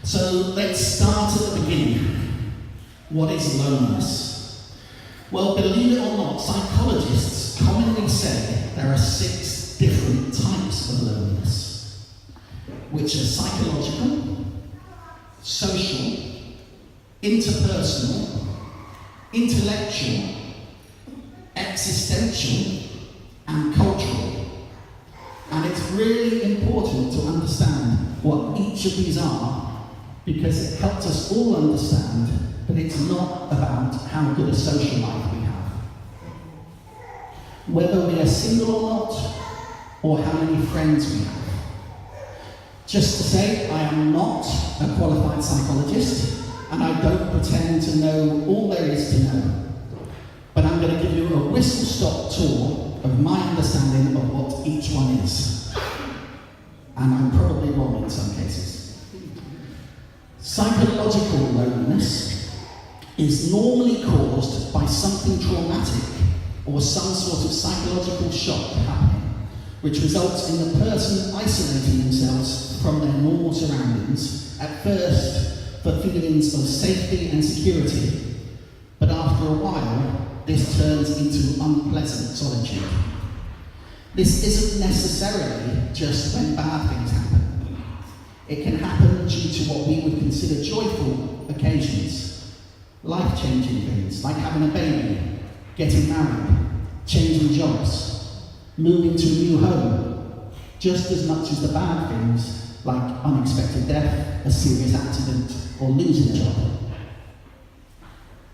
So let's start at the beginning. What is loneliness? Well, believe it or not, psychologists commonly say there are 6 different types of loneliness, which are psychological, social, interpersonal, intellectual, existential, and cultural. And it's really important to understand what each of these are, because it helps us all understand that it's not about how good a social life we have, whether we are single or not, or how many friends we have. Just to say, I am not a qualified psychologist, and I don't pretend to know all there is to know. But I'm going to give you a whistle-stop tour of my understanding of what each one is. And I'm probably wrong in some cases. Psychological loneliness is normally caused by something traumatic or some sort of psychological shock happening, which results in the person isolating themselves from their normal surroundings, at first for feelings of safety and security, but after a while, this turns into unpleasant solitude. This isn't necessarily just when bad things happen. It can happen due to what we would consider joyful occasions, life-changing things like having a baby, getting married, changing jobs, moving to a new home, just as much as the bad things like unexpected death, a serious accident, or losing a job.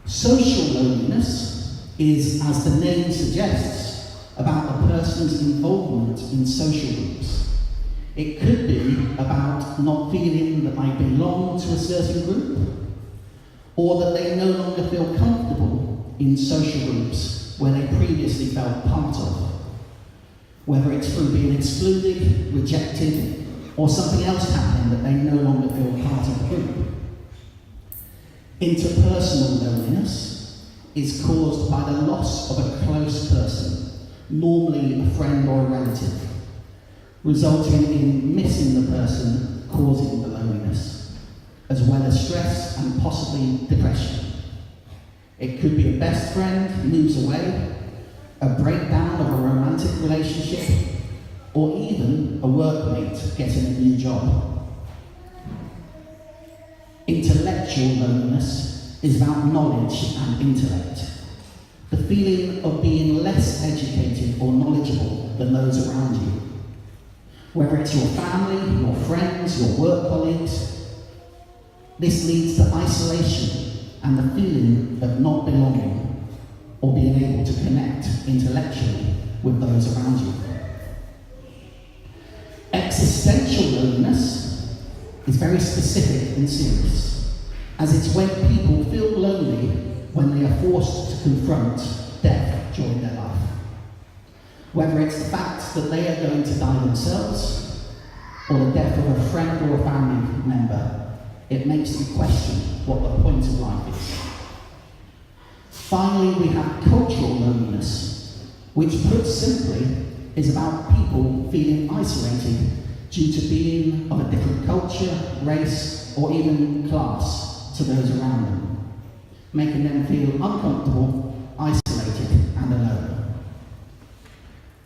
Social loneliness is, as the name suggests, about a person's involvement in social groups. It could be about not feeling that they belong to a certain group, or that they no longer feel comfortable in social groups where they previously felt part of, whether it's through being excluded, rejected, or something else happening that they no longer feel part of the group. Interpersonal loneliness is caused by the loss of a close person, normally a friend or a relative, resulting in missing the person causing the loneliness, as well as stress and possibly depression. It could be a best friend moves away, a breakdown of a romantic relationship, or even a workmate getting a new job. Intellectual loneliness is about knowledge and intellect, the feeling of being less educated or knowledgeable than those around you. Whether it's your family, your friends, your work colleagues, this leads to isolation and the feeling of not belonging or being able to connect intellectually with those around you. Existential loneliness is very specific and serious, as it's when people feel lonely when they are forced to confront death during their life. Whether it's the fact that they are going to die themselves, or the death of a friend or a family member, it makes you question what the point of life is. Finally, we have cultural loneliness, which put simply is about people feeling isolated due to being of a different culture, race, or even class to those around them, making them feel uncomfortable, isolated, and alone.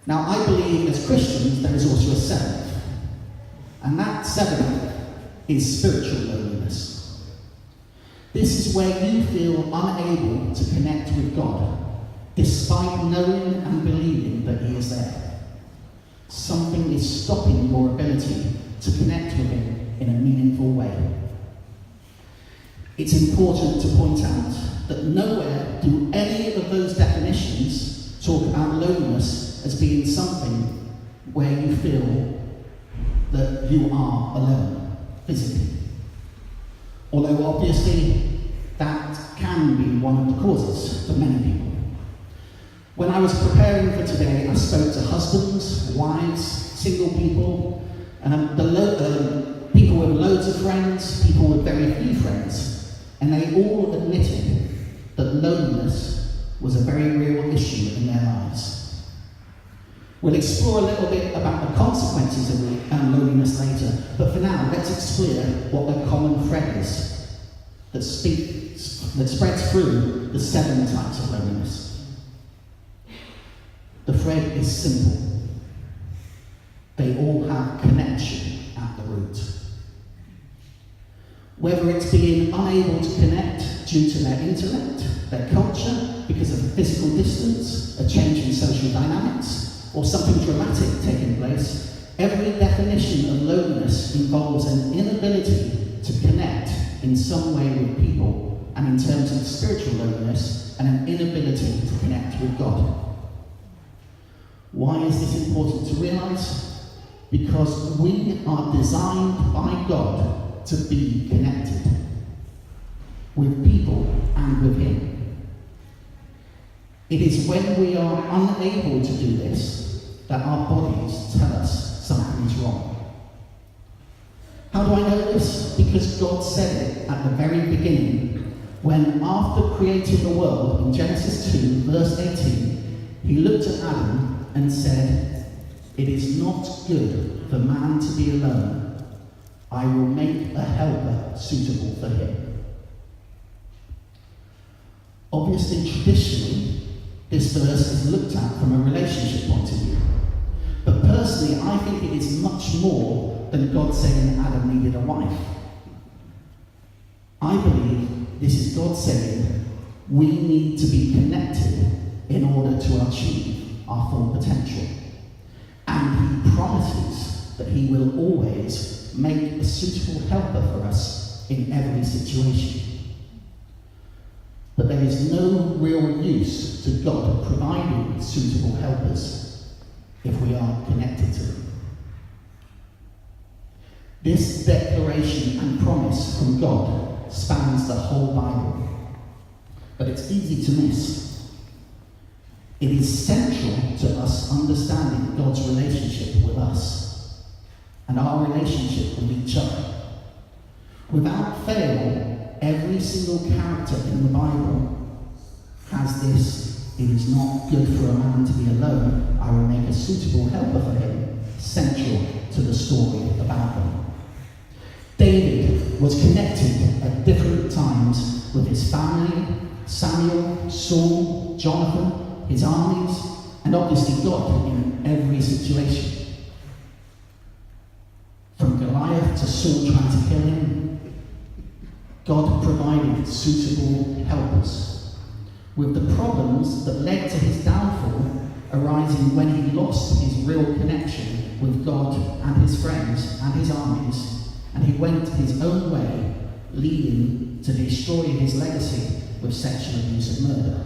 Now, I believe as Christians there is also a 7th, and that 7th is spiritual loneliness. This is where you feel unable to connect with God, despite knowing and believing that He is there. Something is stopping your ability to connect with Him in a meaningful way. It's important to point out that nowhere do any of those definitions talk about loneliness as being something where you feel that you are alone, physically. Although obviously that can be one of the causes for many people. When I was preparing for today, I spoke to husbands, wives, single people, people with loads of friends, people with very few friends, and they all admitted that loneliness was a very real issue in their lives. We'll explore a little bit about the consequences of loneliness later, but for now, let's explore what the common thread is that spreads through the 7 types of loneliness. The thread is simple. They all have connection at the root. Whether it's being unable to connect due to their intellect, their culture, because of physical distance, a change in social dynamics, or something dramatic taking place, every definition of loneliness involves an inability to connect in some way with people, and in terms of spiritual loneliness, and an inability to connect with God. Why is this important to realise? Because we are designed by God to be connected with people and with Him. It is when we are unable to do this that our bodies tell us something is wrong. How do I know this? Because God said it at the very beginning, when after creating the world in Genesis 2, verse 18, He looked at Adam and said, "It is not good for man to be alone. I will make a helper suitable for him." Obviously, traditionally, this verse is looked at from a relationship point of view. But personally, I think it is much more than God saying Adam needed a wife. I believe this is God saying we need to be connected in order to achieve our full potential. And He promises that He will always make a suitable helper for us in every situation. But there is no real use to God providing suitable helpers if we aren't connected to Him. This declaration and promise from God spans the whole Bible, but it's easy to miss. It is central to us understanding God's relationship with us and our relationship with each other. Without fail, every single character in the Bible has this: "It is not good for a man to be alone. I will make a suitable helper for him," central to the story about them. David was connected at different times with his family, Samuel, Saul, Jonathan, his armies, and obviously God in every situation. From Goliath to Saul trying to kill him, God provided suitable helpers, with the problems that led to his downfall arising when he lost his real connection with God and his friends and his armies, and he went his own way, leading to destroy his legacy with sexual abuse and murder.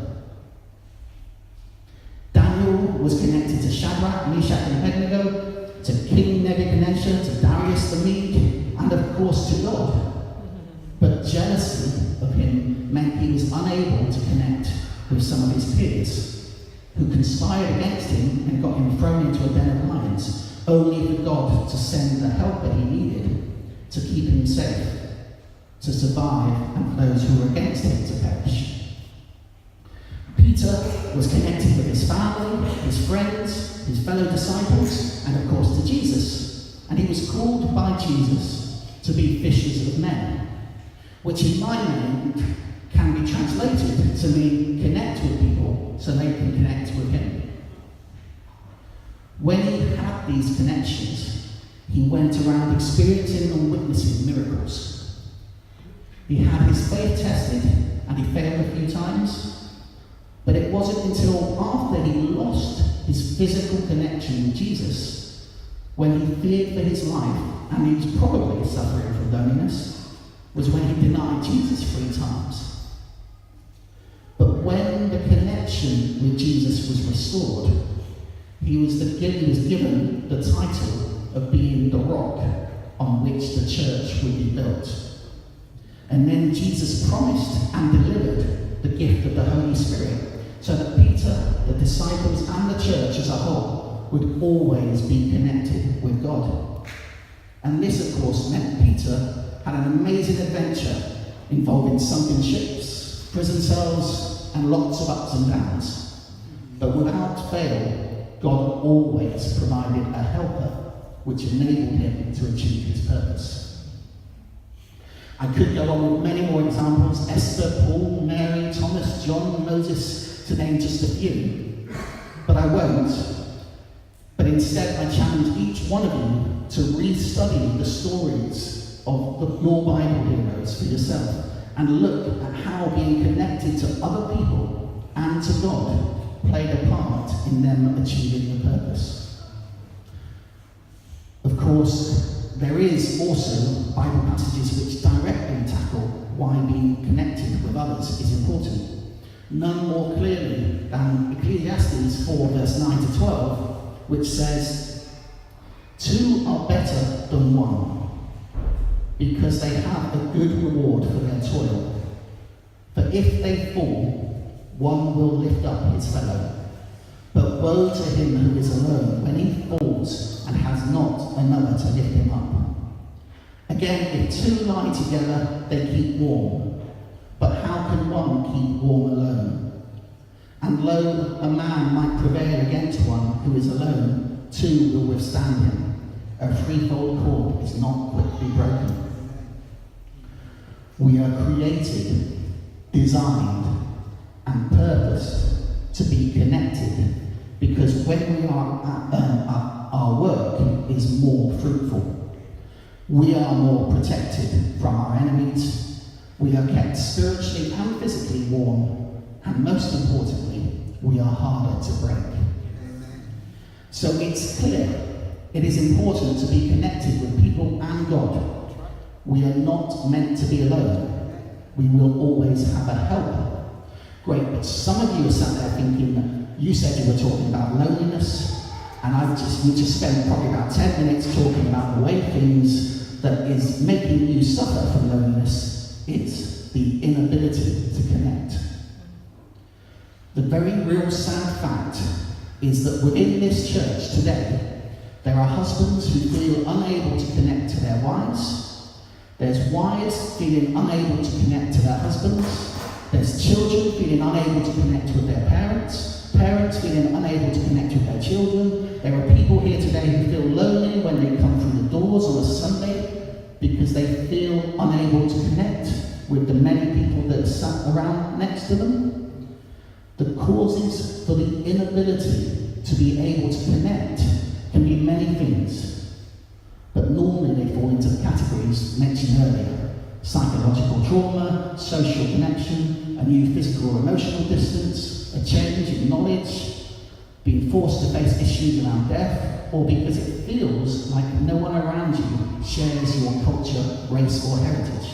Daniel was connected to Shadrach, Meshach, and Abednego, to King Nebuchadnezzar, to Darius the Mede, and of course to God. But jealousy of him meant he was unable to connect with some of his peers, who conspired against him and got him thrown into a den of lions, only for God to send the helper he needed to keep him safe, to survive, and those who were against him to perish. Peter was connected with his family, his friends, his fellow disciples, and of course to Jesus. And he was called by Jesus to be fishers of men, which in my mind can be translated to mean connect with people so they can connect with him. When he had these connections, he went around experiencing and witnessing miracles. He had his faith tested and he failed a few times, but it wasn't until after he lost his physical connection with Jesus, when he feared for his life and he was probably suffering from loneliness, was when he denied Jesus 3 times. But when the connection with Jesus was restored, he was given the title of being the rock on which the church would be built. And then Jesus promised and delivered the gift of the Holy Spirit, so that Peter, the disciples, and the church as a whole would always be connected with God. And this, of course, meant Peter had an amazing adventure involving sunken ships, prison cells, and lots of ups and downs. But without fail, God always provided a helper which enabled him to achieve his purpose. I could go on with many more examples: Esther, Paul, Mary, Thomas, John, Moses, to name just a few. But I won't. But instead, I challenge each one of you to restudy the stories of your Bible heroes for yourself and look at how being connected to other people and to God played a part in them achieving the purpose. Of course, there is also Bible passages which directly tackle why being connected with others is important. None more clearly than Ecclesiastes 4 verse 9 to 12, which says, "Two are better than one, because they have a good reward for their toil. For if they fall, one will lift up his fellow. But woe to him who is alone when he falls and has not another to lift him up. Again, if two lie together, they keep warm. But how can one keep warm alone? And lo, a man might prevail against one who is alone, two will withstand him. A threefold cord is not quickly broken." We are created, designed, and purposed to be connected, because when we are our work is more fruitful. We are more protected from our enemies. We are kept spiritually and physically warm. And most importantly, we are harder to break. So it's clear it is important to be connected with people and God. We are not meant to be alone. We will always have a helper. Great, but some of you are sat there thinking, you said you were talking about loneliness, and you just spent probably about 10 minutes talking about the way things that is making you suffer from loneliness is the inability to connect. The very real sad fact is that within this church today, there are husbands who feel unable to connect to their wives. There's wives feeling unable to connect to their husbands. There's children feeling unable to connect with their parents. Parents feeling unable to connect with their children. There are people here today who feel lonely when they come through the doors on a Sunday because they feel unable to connect with the many people that sat around next to them. The causes for the inability to be able to connect can be many things, but normally they fall into the categories mentioned earlier: psychological trauma, social connection, a new physical or emotional distance, a change in knowledge, being forced to face issues around death, or because it feels like no one around you shares your culture, race, or heritage.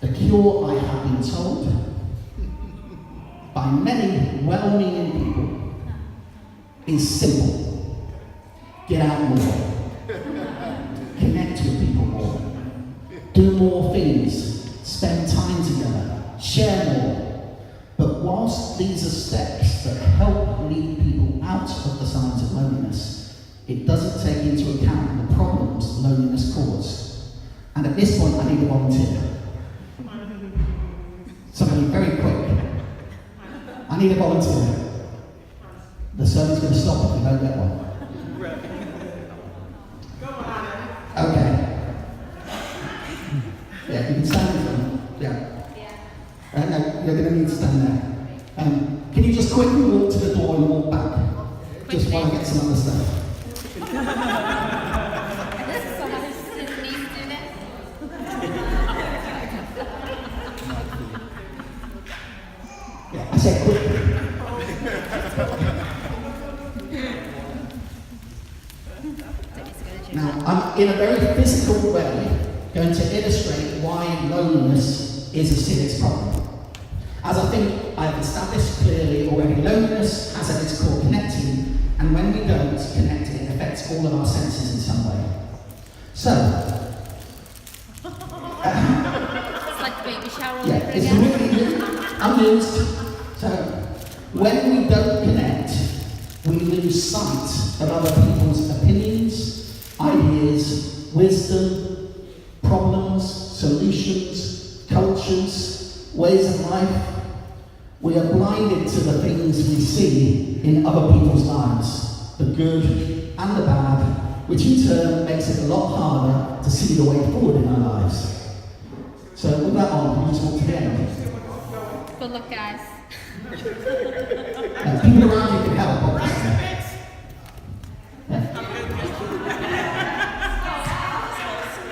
The cure, I have been told, by many well-meaning people, is simple. Get out more. Connect with people more. Do more things. Spend time together. Share more. But whilst these are steps that help lead people out of the signs of loneliness, it doesn't take into account the problems loneliness causes. And at this point, I need a volunteer. Somebody very quick. I need a volunteer. The sermon's going to stop if we don't get one. Okay. Yeah, you can stand in front. Yeah. No, you're going to need to stand there. Can you just quickly walk to the door and walk back? Just while I get some other stuff. Yeah, I said quickly. Now, I'm in a very physical way going to illustrate why loneliness is a serious problem. As I think I've established clearly already, loneliness has at its core connecting, and when we don't connect, it affects all of our senses in some way. So, it's like the baby shower all yeah, over it's again. really unused. So, when we don't connect, we lose sight of other people's opinions, ideas, wisdom, problems, solutions, cultures, ways of life. We are blinded to the things we see in other people's lives, the good and the bad, which in turn makes it a lot harder to see the way forward in our lives. So with that on, can you just walk to the end? Good luck, guys. People around you can help, obviously. Yeah.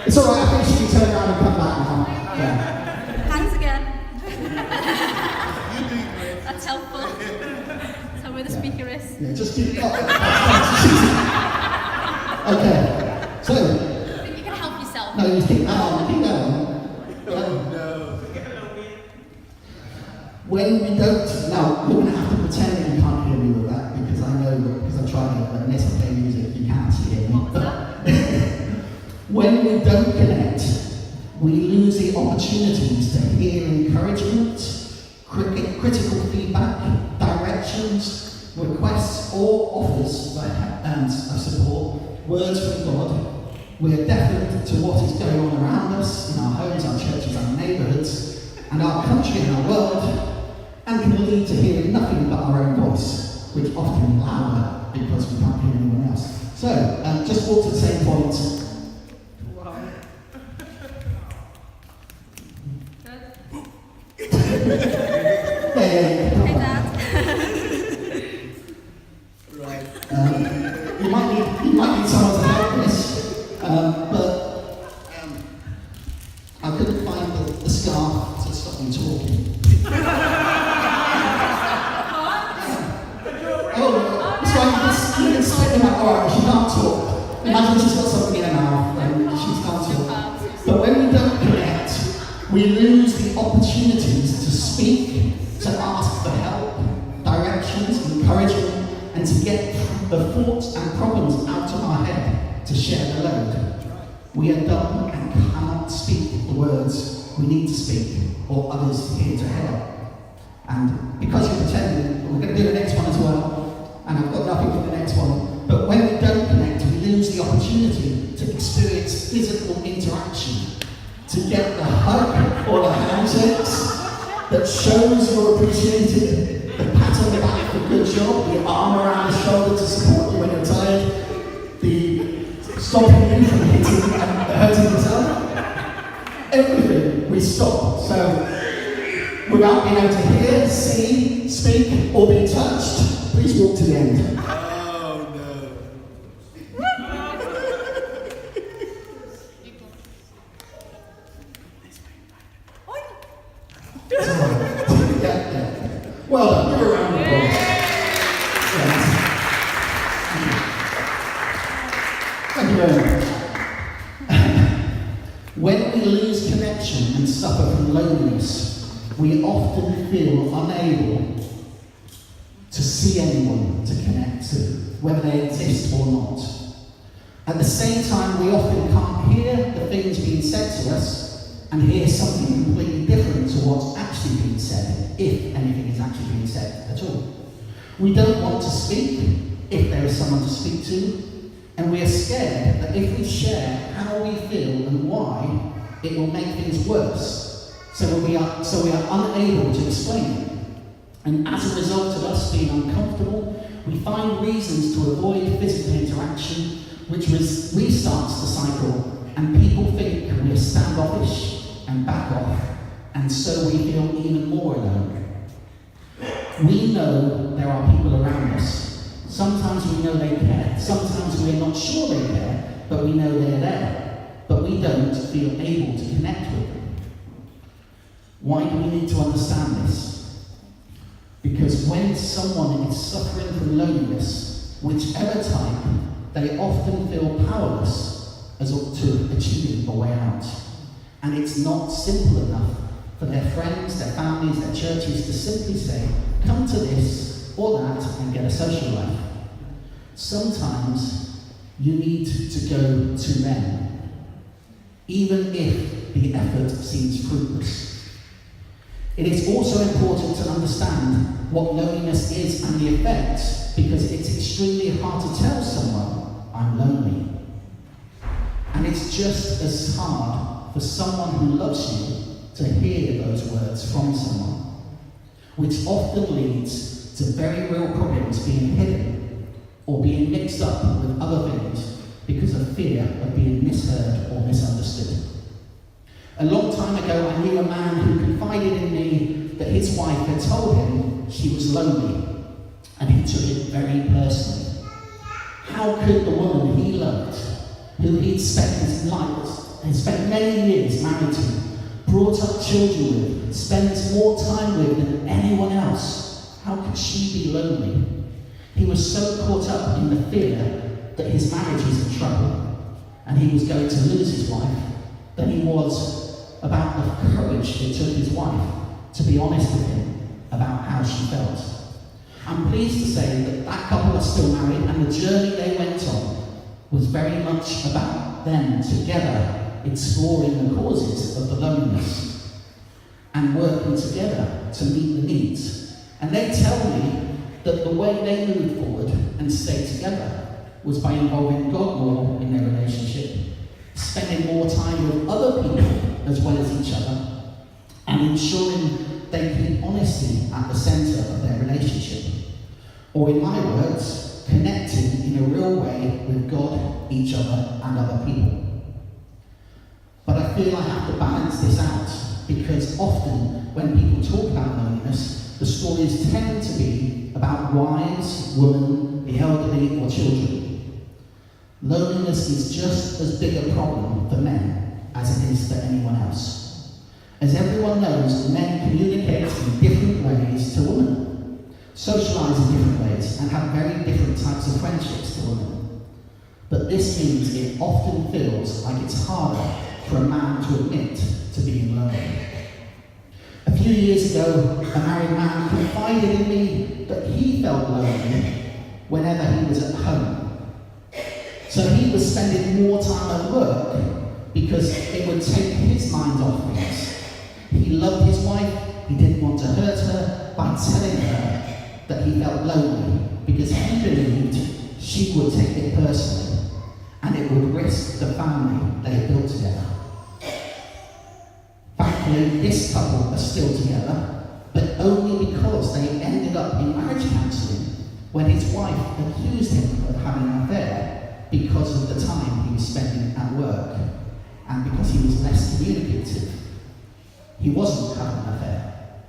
It's alright, I think she can turn around and come back now. Yeah. Thanks again. That's helpful. So where the speaker is. Yeah, just keep it up. Okay, so. I think you can help yourself. No, you keep that on, keep that on. When we don't, now you're going to have to pretend that you can't hear me with that, because I know that, because I'm trying to, unless I play music, you can't actually hear me. What was that? When we don't connect, we lose the opportunities to hear encouragement, critical feedback, directions, requests or offers of support, words from God. We are deaf to what is going on around us, in our homes, our churches, our neighbourhoods, and our country and our world, and can lead to hearing nothing but our own voice, which often is louder because we can't hear anyone else. So, just walk to the same point. Hey, Dad. Right. You might need someone to help this, but I couldn't find the scarf to stop me talking. Oh, it's like you can spit them out. Alright, she can't talk. Imagine she's got something in her mouth and she can't talk. But when we don't connect, we lose the opportunities to speak, to ask for help, directions, encouragement, and to get the thoughts and problems out of our head to share the load. We are dumb and cannot speak the words we need to speak, or others here to hear. And because you're pretending, we're going to do the next one as well, and I've got nothing for the next one, but when we don't connect, we lose the opportunity to experience physical interaction, to get the hug or the handshakes that shows you're appreciated, the pat on the back for good job, the arm around the shoulder to support you when you're tired, the stopping you from hitting and hurting yourself. Everything we stop. So, without being able to hear, see, speak, or be touched, please walk to the end. Oh no. Yeah. Well done, give her a round of applause. Yes. Thank you very much. When we lose connection and suffer from loneliness, we often feel unable to see anyone to connect to, whether they exist or not. At the same time, we often can't hear the things being said to us and hear something completely different to what's actually being said, if anything is actually being said at all. We don't want to speak if there is someone to speak to, and we are scared that if we share how we feel and why, it will make things worse. So we are unable to explain it. And as a result of us being uncomfortable, we find reasons to avoid physical interaction, which restarts the cycle, and people think we are standoffish and back off, and so we feel even more alone. We know there are people around us. Sometimes we know they care. Sometimes we're not sure they care, but we know they're there. But we don't feel able to connect with them. Why do we need to understand this? Because when someone is suffering from loneliness, whichever type, they often feel powerless as to achieving a way out. And it's not simple enough for their friends, their families, their churches to simply say, come to this or that and get a social life. Sometimes you need to go to them, even if the effort seems fruitless. It is also important to understand what loneliness is and the effects, because it's extremely hard to tell someone, I'm lonely. And it's just as hard for someone who loves you to hear those words from someone. which often leads to very real problems being hidden or being mixed up with other things because of fear of being misheard or misunderstood. A long time ago, I knew a man who confided in me that his wife had told him she was lonely, and he took it very personally. How could the woman he loved, who he'd spent his life, had spent many years married to, brought up children with, spends more time with than anyone else, how could she be lonely? He was so caught up in the fear that his marriage was in trouble and he was going to lose his wife than he was about the courage it took his wife to be honest with him about how she felt. I'm pleased to say that that couple are still married, and the journey they went on was very much about them together exploring the causes of the loneliness and working together to meet the needs. And they tell me that the way they moved forward and stayed together was by involving God more in their relationship, spending more time with other people as well as each other, and ensuring they keep honesty at the centre of their relationship. Or in my words, connecting in a real way with God, each other, and other people. But I feel I have to balance this out, because often when people talk about loneliness, the stories tend to be about wives, women, the elderly, or children. Loneliness is just as big a problem for men as it is for anyone else. As everyone knows, men communicate in different ways to women, socialise in different ways, and have very different types of friendships to women. But this means it often feels like it's harder for a man to admit to being lonely. A few years ago, a married man confided in me that he felt lonely whenever he was at home. So he was spending more time at work because it would take his mind off things. He loved his wife, he didn't want to hurt her by telling her that he felt lonely because he believed she would take it personally and it would risk the family they had built together. Thankfully, this couple are still together, but only because they ended up in marriage counselling when his wife accused him of having an affair because of the time he was spending at work and because he was less communicative. He wasn't having an affair.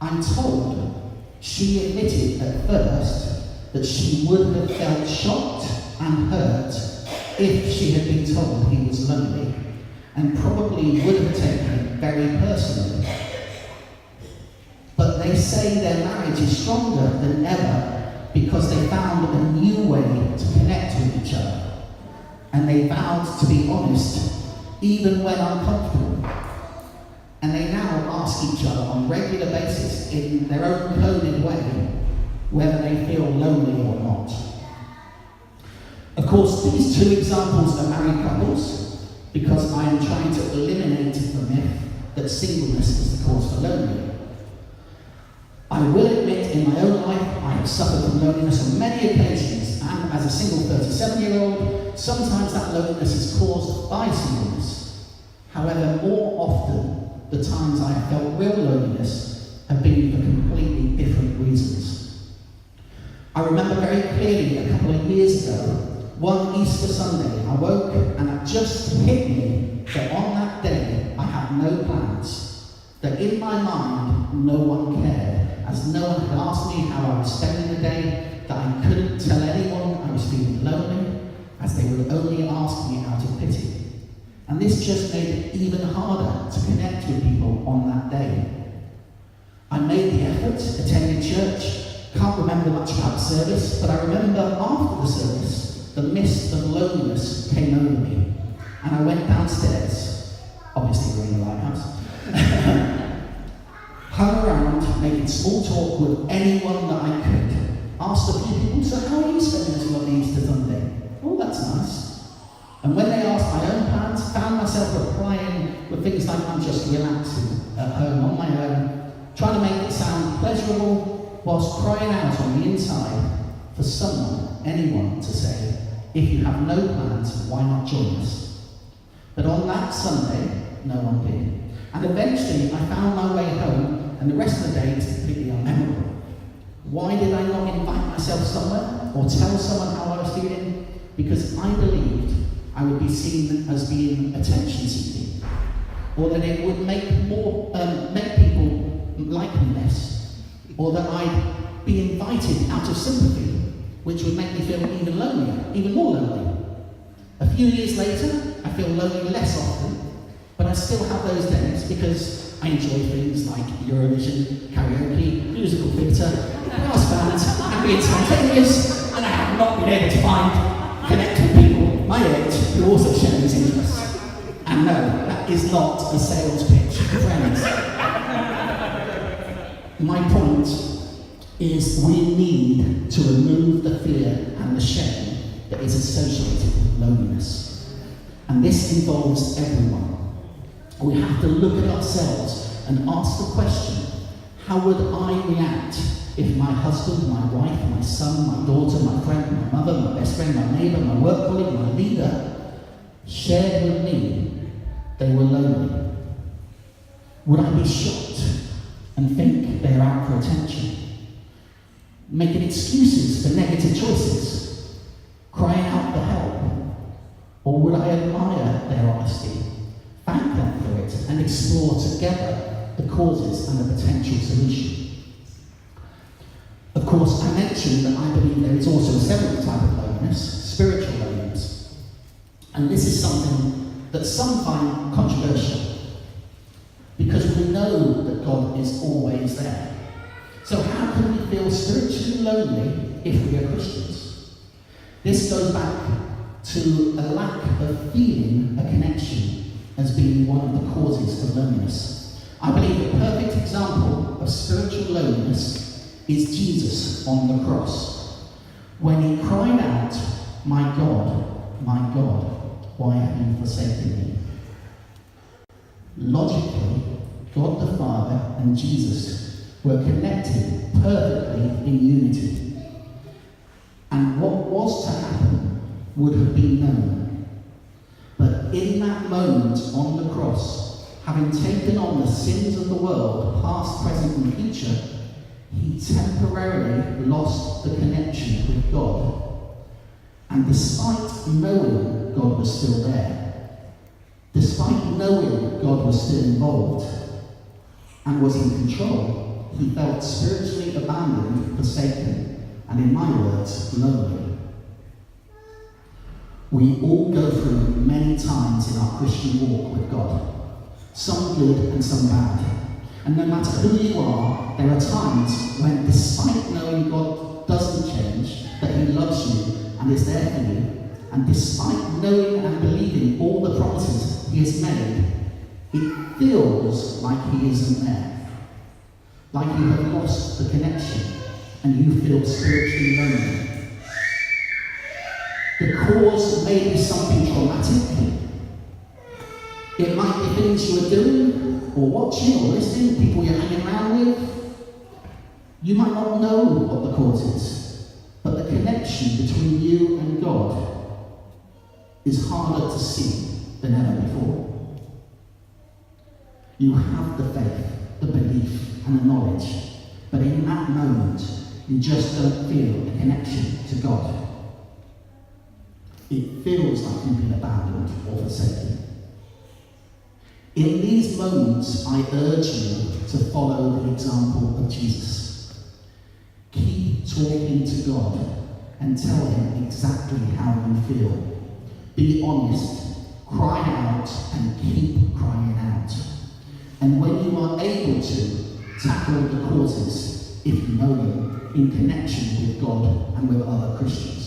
I'm told she admitted at first that she would have felt shocked and hurt if she had been told he was lonely, and probably would have taken it very personally. But they say their marriage is stronger than ever because they found a new way to connect with each other. And they vowed to be honest, even when uncomfortable. And they now ask each other on a regular basis, in their own coded way, whether they feel lonely or not. Of course, these two examples are married couples, because I am trying to eliminate the myth that singleness is the cause for loneliness. I will admit in my own life I have suffered from loneliness on many occasions, and as a single 37-year-old, sometimes that loneliness is caused by singleness. However, more often, the times I have felt real loneliness have been for completely different reasons. I remember very clearly a couple of years ago, one Easter Sunday, I woke and it just hit me that on that day I had no plans, that in my mind no one cared, as no one had asked me how I was spending the day, that I couldn't tell anyone I was feeling lonely, as they would only ask me out of pity. And this just made it even harder to connect with people on that day. I made the effort, attended church, can't remember much about the service, but I remember after the service, the mist of loneliness came over me, and I went downstairs, obviously we're in the lighthouse, hung around making small talk with anyone that I could, asked a few people, so how are you spending this lovely Easter Sunday? Oh, that's nice. And when they asked my own plans, found myself replying with things like I'm just relaxing at home on my own, trying to make it sound pleasurable, whilst crying out on the inside for someone, anyone, to say, if you have no plans, why not join us? But on that Sunday, no one did. And eventually I found my way home and the rest of the day is completely unmemorable. Why did I not invite myself somewhere or tell someone how I was feeling? Because I believed I would be seen as being attention seeking, or that it would make people like me less, or that I'd be invited out of sympathy, which would make me feel even lonelier, even more lonely. A few years later, I feel lonely less often, but I still have those days because I enjoy things like Eurovision, karaoke, musical theatre, brass bands, and being spontaneous, and I have not been able to find connect with people my age who also share these interests. And no, that is not a sales pitch, friends. My point is we need to remove the fear and the shame that is associated with loneliness. And this involves everyone. We have to look at ourselves and ask the question, how would I react if my husband, my wife, my son, my daughter, my friend, my mother, my best friend, my neighbour, my work colleague, my leader, shared with me they were lonely? Would I be shocked and think they're out for attention? Making excuses for negative choices? Crying out for help? Or would I admire their honesty, thank them for it, and explore together the causes and the potential solution? Of course, I mentioned that I believe there is also a seventh type of loneliness, spiritual loneliness. And this is something that some find controversial, because we know that God is always there. So how can we feel spiritually lonely if we are Christians? This goes back to a lack of feeling a connection as being one of the causes of loneliness. I believe a perfect example of spiritual loneliness is Jesus on the cross, when he cried out, my God, why have you forsaken me?" Logically, God the Father and Jesus were connected perfectly in unity. And what was to happen would have been known. But in that moment on the cross, having taken on the sins of the world, past, present, and future, he temporarily lost the connection with God. And despite knowing God was still there, despite knowing God was still involved and was in control, he felt spiritually abandoned, forsaken, and in my words, lonely. We all go through many times in our Christian walk with God, some good and some bad. And no matter who you are, there are times when, despite knowing God doesn't change, that he loves you and is there for you, and despite knowing and believing all the promises he has made, it feels like he isn't there. Like you have lost the connection and you feel spiritually lonely. The cause may be something traumatic. It might be things you are doing, or watching, or listening, people you're hanging around with. You might not know what the cause is, but the connection between you and God is harder to see than ever before. You have the faith, the belief, and the knowledge, but in that moment, you just don't feel a connection to God. It feels like you've been abandoned or forsaken. In these moments, I urge you to follow the example of Jesus. Keep talking to God and tell him exactly how you feel. Be honest, cry out, and keep crying out. And when you are able to, tackle the causes, if you know them, in connection with God and with other Christians.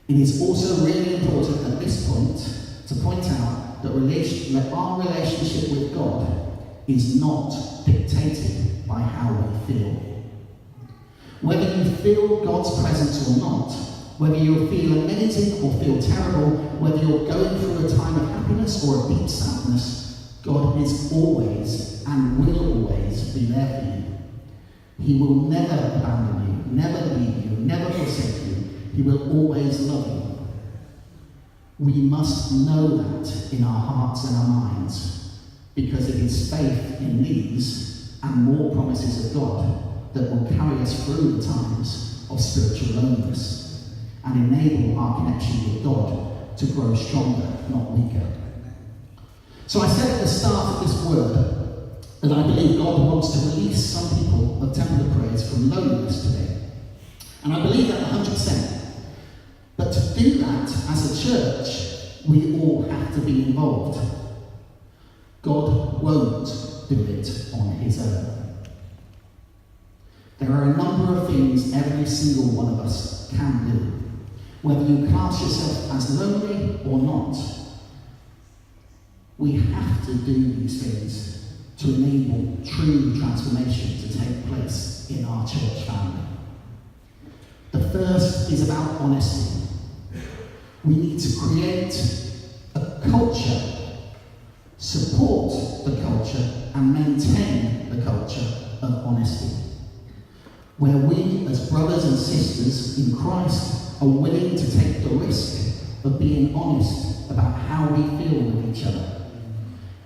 It is also really important at this point to point out that our relationship with God is not dictated by how we feel. Whether you feel God's presence or not, whether you feel amazing or feel terrible, whether you're going through a time of happiness or a deep sadness, God is always and will always be there for you. He will never abandon you, never leave you, never forsake you. He will always love you. We must know that in our hearts and our minds, because it is faith in these and more promises of God that will carry us through the times of spiritual loneliness and enable our connection with God to grow stronger, not weaker. So I said at the start of this word that I believe God wants to release some people of Temple of Praise from loneliness today. And I believe that 100%. But to do that as a church, we all have to be involved. God won't do it on his own. There are a number of things every single one of us can do, whether you class yourself as lonely or not. We have to do these things to enable true transformation to take place in our church family. The first is about honesty. We need to create a culture, support the culture, and maintain the culture of honesty, where we as brothers and sisters in Christ are willing to take the risk of being honest about how we feel with each other,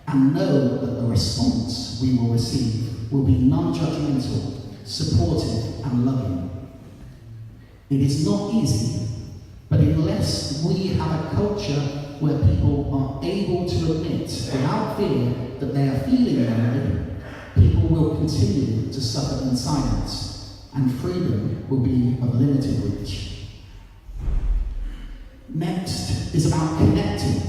and know that the response we will receive will be non-judgmental, supportive, and loving. It is not easy, but unless we have a culture where people are able to admit without fear that they are feeling lonely, people will continue to suffer in silence, and freedom will be of limited reach. Next is about connecting.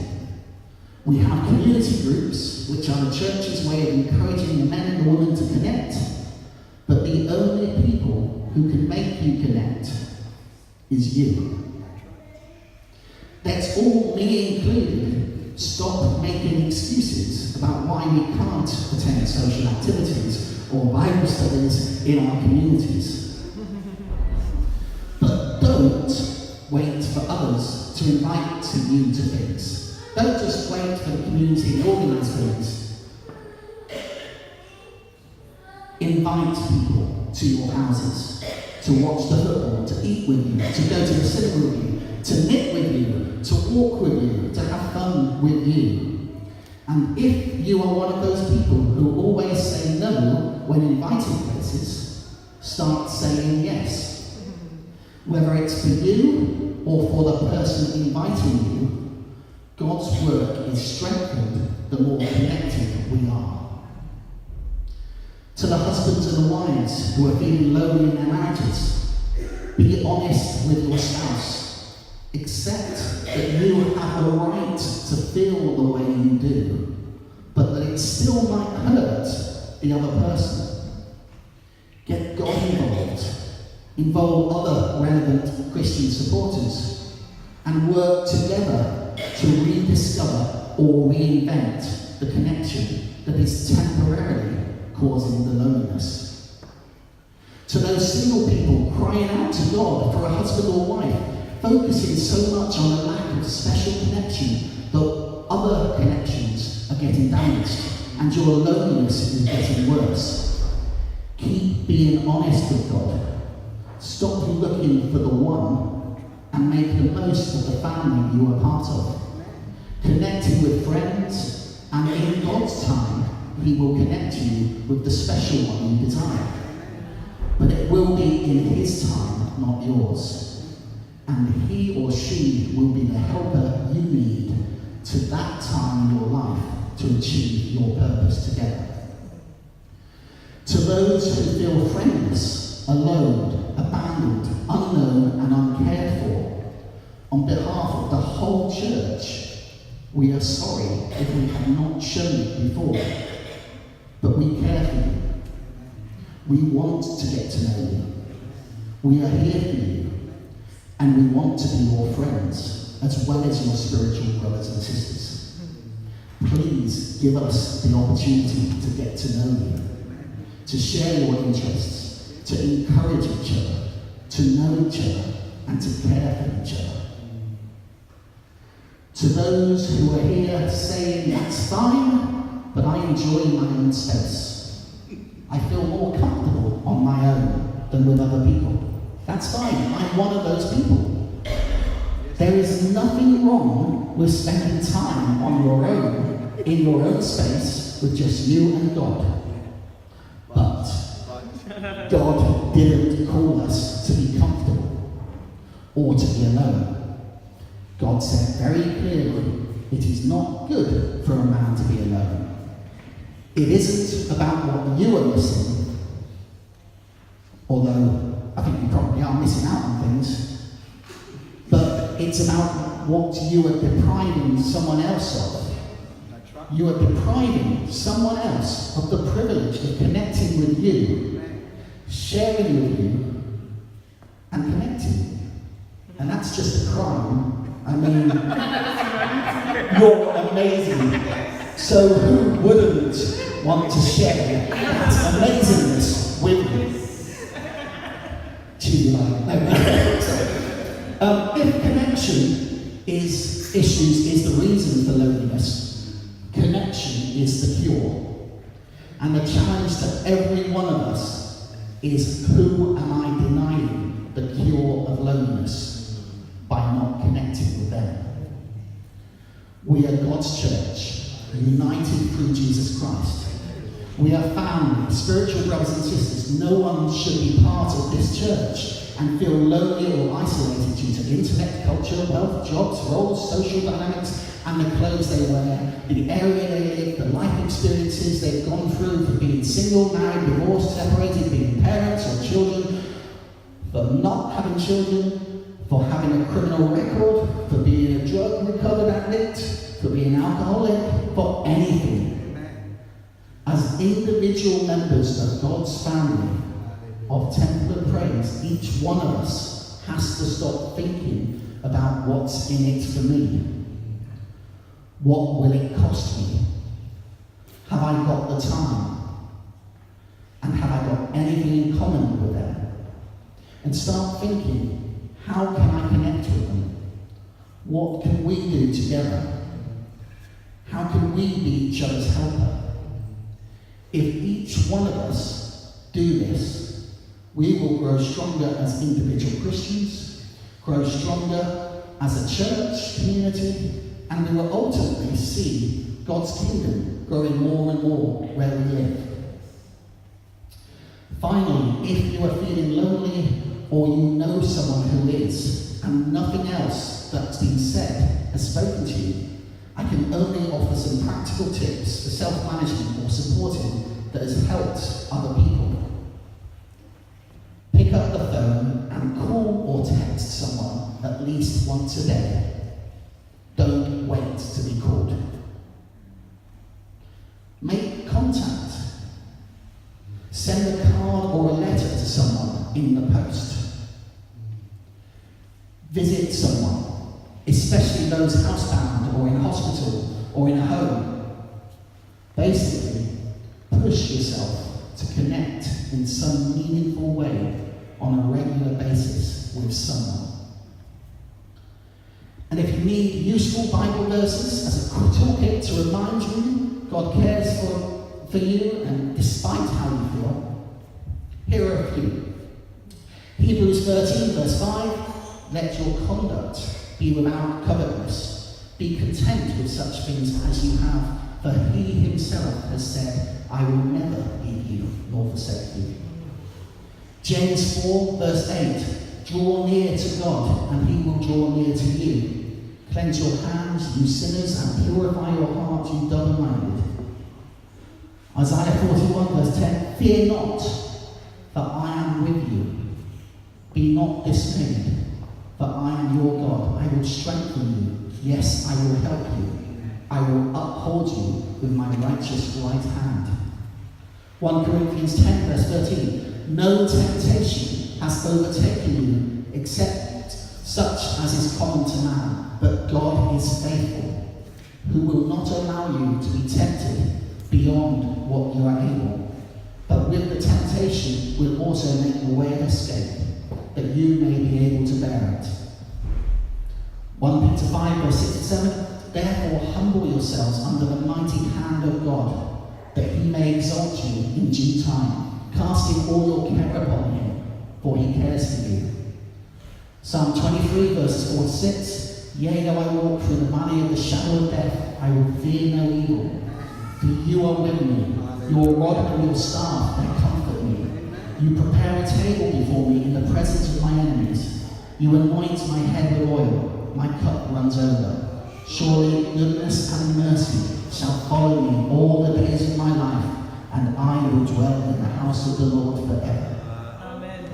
We have community groups, which are the church's way of encouraging the men and the women to connect, but the only people who can make you connect is you. Let's all, me included, stop making excuses about why we can't attend social activities or Bible studies in our communities. But don't wait for others to invite you to things. Don't just wait for the community to organise things. Invite people to your houses, to watch the football, to eat with you, to go to the cinema with you, to knit with you, to walk with you, to have fun with you. And if you are one of those people who always say no when invited places, start saying yes. Whether it's for you or for the person inviting you, God's work is strengthened the more connected we are. To the husbands and the wives who are feeling lonely in their marriages, be honest with your spouse. Accept that you have a right to feel the way you do, but that it still might hurt the other person. Get God involved. Involve other relevant Christian supporters, and work together to rediscover or reinvent the connection that is temporarily causing the loneliness. To those single people crying out to God for a husband or wife, focusing so much on a lack of special connection that other connections are getting damaged and your loneliness is getting worse. Keep being honest with God. Stop looking for the one and make the most of the family you are part of. Connecting with friends, and in God's time, He will connect you with the special one you desire. But it will be in His time, not yours. And he or she will be the helper you need to that time in your life to achieve your purpose together. To those who feel friendless, alone, abandoned, unknown, and uncared for, on behalf of the whole church, we are sorry if we have not shown it before, but we care for you. We want to get to know you. We are here for you. And we want to be your friends, as well as your spiritual brothers and sisters. Please give us the opportunity to get to know you, to share your interests, to encourage each other, to know each other, and to care for each other. To those who are here saying, that's fine, but I enjoy my own space. I feel more comfortable on my own than with other people. That's fine, I'm one of those people. There is nothing wrong with spending time on your own, in your own space, with just you and God. But God didn't call us to be comfortable or to be alone. God said very clearly, it is not good for a man to be alone. It isn't about what you are missing, although I think you probably are missing out on things, but it's about what you are depriving someone else of. You are depriving someone else of the privilege of connecting with you, sharing with you, and connecting. And that's just a crime. I mean, you're amazing. So who wouldn't want to share that amazingness with you? If connection is the reason for loneliness, connection is the cure. And the challenge to every one of us is, who am I denying the cure of loneliness by not connecting with them? We are God's church, united through Jesus Christ. We are family, spiritual brothers and sisters. No one should be part of this church and feel lonely or isolated due to intellect, culture, wealth, jobs, roles, social dynamics, and the clothes they wear, the area they live, the life experiences they've gone through, for being single, married, divorced, separated, being parents or children, for not having children, for having a criminal record, for being a drug recovered addict, for being alcoholic, for anything. As individual members of God's family of Temple of Praise, each one of us has to stop thinking about what's in it for me. What will it cost me? Have I got the time? And have I got anything in common with them? And start thinking, how can I connect with them? What can we do together? How can we be each other's helper? If each one of us do this, we will grow stronger as individual Christians, grow stronger as a church community, and we will ultimately see God's kingdom growing more and more where we live. Finally, if you are feeling lonely or you know someone who is, and nothing else that's been said has spoken to you, I can only offer some practical tips for self-management or supporting that has helped other people. Pick up the phone and call or text someone at least once a day. Don't wait to be called. Make contact. Send a card or a letter to someone in the post. Visit someone, especially those housebound or in hospital or in a home. Basically, push yourself to connect in some meaningful way on a regular basis with someone. And if you need useful Bible verses as a toolkit to remind you God cares for you and despite how you feel, here are a few. Hebrews 13 verse 5, let your conduct be without covetousness. Be content with such things as you have, for he himself has said, I will never leave you nor forsake you. James 4 verse 8, draw near to God and he will draw near to you. Cleanse your hands, you sinners, and purify your heart, you double-minded. Isaiah 41 verse 10, fear not, for I am with you. Be not dismayed, for I am your God. I will strengthen you. Yes, I will help you. I will uphold you with my righteous right hand. 1 Corinthians 10 verse 13, no temptation has overtaken you except such as is common to man, but God is faithful, who will not allow you to be tempted beyond what you are able, but with the temptation will also make a way of escape, that you may be able to bear it. 1 Peter 5 verse 6 to 7, therefore humble yourselves under the mighty hand of God, that he may exalt you in due time, casting all your care upon him, for he cares for you. Psalm 23 verses 4 to 6, yea, though I walk through the valley of the shadow of death, I will fear no evil, For you are with me. Your rod and your staff, they comfort me. You prepare a table before me in the presence of my enemies. You anoint my head with oil. My cup runs over. Surely goodness and mercy shall follow me all the days of my life, and I will dwell in the house of the Lord forever. Amen.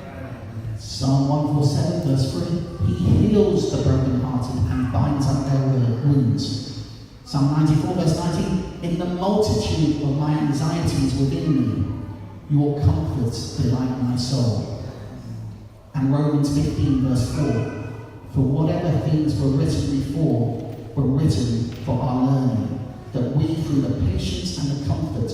Psalm 147 verse 3, He heals the brokenhearted and binds up their wounds. Psalm 94 verse 19, in the multitude of my anxieties within me, your comforts delight my soul. And Romans 15 verse 4, for whatever things were written before were written for our learning, that we through the patience and the comfort